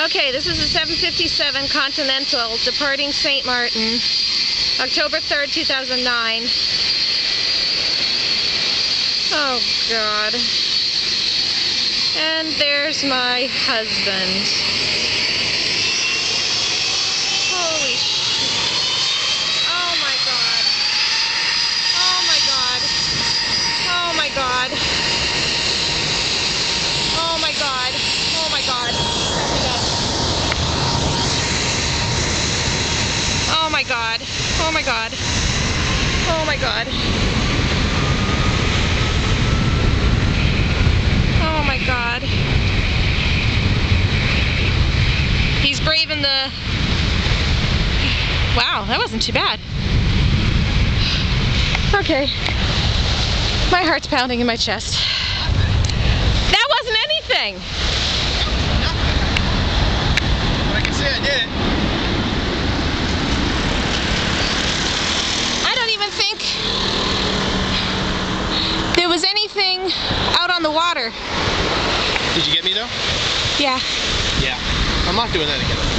Okay, this is a 757 Continental departing St. Maarten, October 3rd, 2009. Oh, God. And there's my husband. Holy shit. Oh, my God. Oh, my God. Oh, my God. Oh, my God. Oh, my God. Oh, my God. Oh, my God. Oh, my God. Oh my God. He's braving the... Wow, that wasn't too bad. Okay. My heart's pounding in my chest. That wasn't anything! But I can say I did it. I don't even think there was anything out on the water. Did you get me though? Yeah. Yeah. I'm not doing that again.